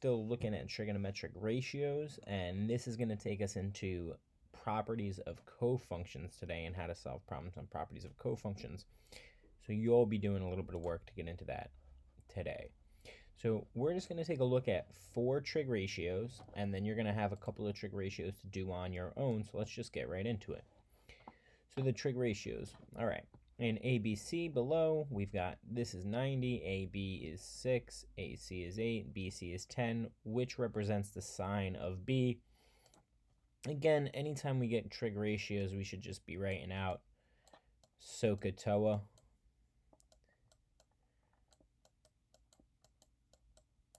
still looking at trigonometric ratios, and this is going to take us into properties of cofunctions today and how to solve problems on properties of cofunctions. So you'll be doing a little bit of work to get into that today. So we're just going to take a look at 4 trig ratios, and then you're going to have a couple of trig ratios to do on your own. So let's just get right into it. So the trig ratios. All right. In ABC below, we've got this is 90, AB is 6, AC is 8, BC is 10, which represents the sine of B. Again, anytime we get trig ratios, we should just be writing out SOHCAHTOA.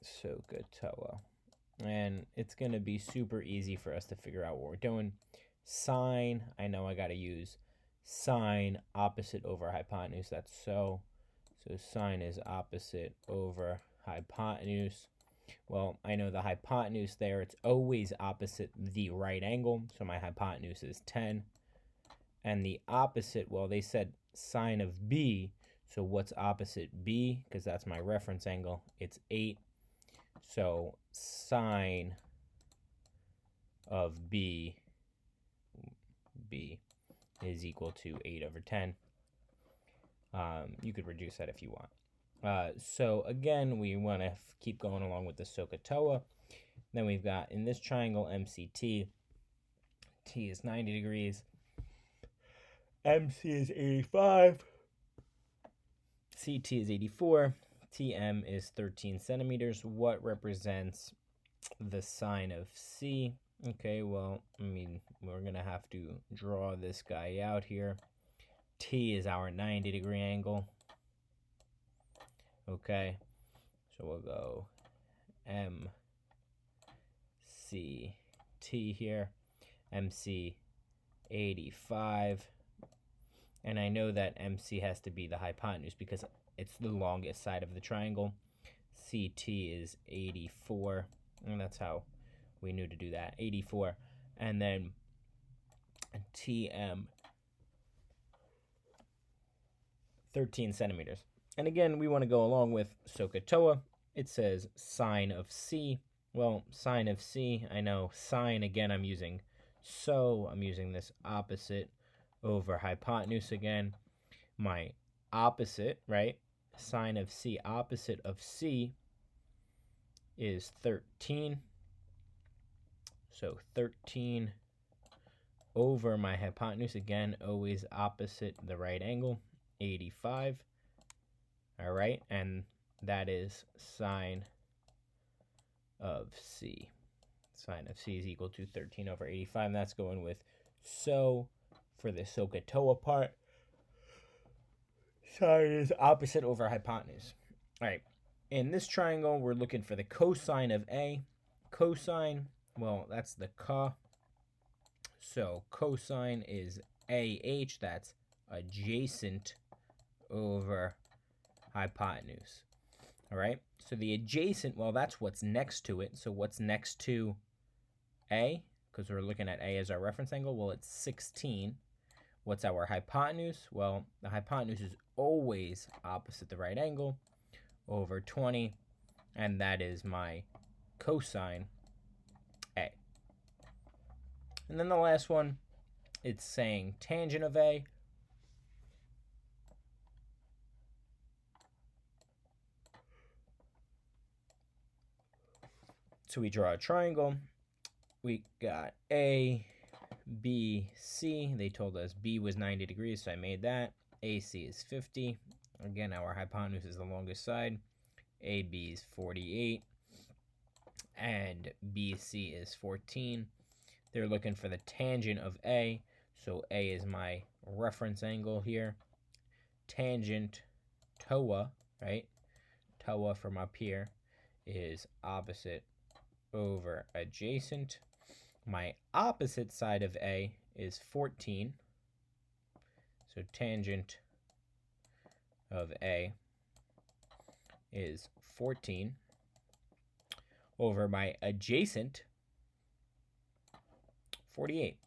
SOHCAHTOA. And it's going to be super easy for us to figure out what we're doing. Sine, I know I got to use sine opposite over hypotenuse. That's so sine is opposite over hypotenuse. Well, I know the hypotenuse there, it's always opposite the right angle. So my hypotenuse is 10. And the opposite, well, they said sine of B. So what's opposite B? Because that's my reference angle. It's 8. So sine of B is equal to 8 over 10. You could reduce that if you want. So again, we want to keep going along with the SOHCAHTOA. Then we've got in this triangle MCT, T is 90 degrees, MC is 85, CT is 84, TM is 13 centimeters. What represents the sine of C? Okay, well, I mean, we're going to have to draw this guy out here. T is our 90 degree angle. Okay, so we'll go MCT here. MC 85. And I know that MC has to be the hypotenuse because it's the longest side of the triangle. CT is 84. And that's how we knew to do that. 84. And then TM 13 centimeters. And again, we want to go along with SOHCAHTOA. It says sine of C. Well, sine of C, I know sine, again, I'm using this opposite over hypotenuse again. My opposite, right? Sine of C, opposite of C is 13. So 13 over my hypotenuse, again, always opposite the right angle, 85. All right, and that is sine of C. Sine of C is equal to 13 over 85, and that's going with so for the SOHCAHTOA part. Sine is opposite over hypotenuse. All right, in this triangle, we're looking for the cosine of A. Cosine, well, that's the ca. So cosine is AH, that's adjacent over hypotenuse. All right, so the adjacent, well, that's what's next to it. So what's next to A? Because we're looking at A as our reference angle. Well, it's 16. What's our hypotenuse? Well, the hypotenuse is always opposite the right angle over 20, and that is my cosine A. And then the last one, it's saying tangent of A. So we draw a triangle. We got A, B, C. They told us B was 90 degrees, so I made that. AC is 50. Again, our hypotenuse is the longest side. AB is 48. And BC is 14. They're looking for the tangent of A. So A is my reference angle here. Tangent, TOA, right? TOA from up here is opposite over adjacent. My opposite side of A is 14. So tangent of A is 14 over my adjacent 48.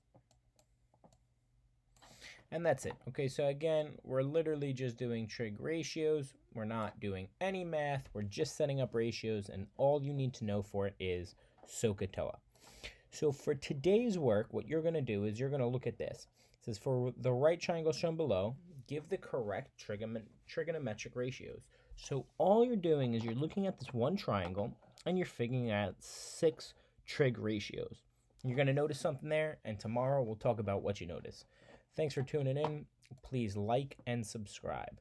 And that's it. Okay, so again, we're literally just doing trig ratios. We're not doing any math. We're just setting up ratios, and all you need to know for it is SOHCAHTOA. So for today's work, what you're going to do is you're going to look at this. It says for the right triangle shown below, give the correct trigonometric ratios. So all you're doing is you're looking at this one triangle, and you're figuring out 6 trig ratios. You're going to notice something there, and tomorrow we'll talk about what you notice. Thanks for tuning in. Please like and subscribe.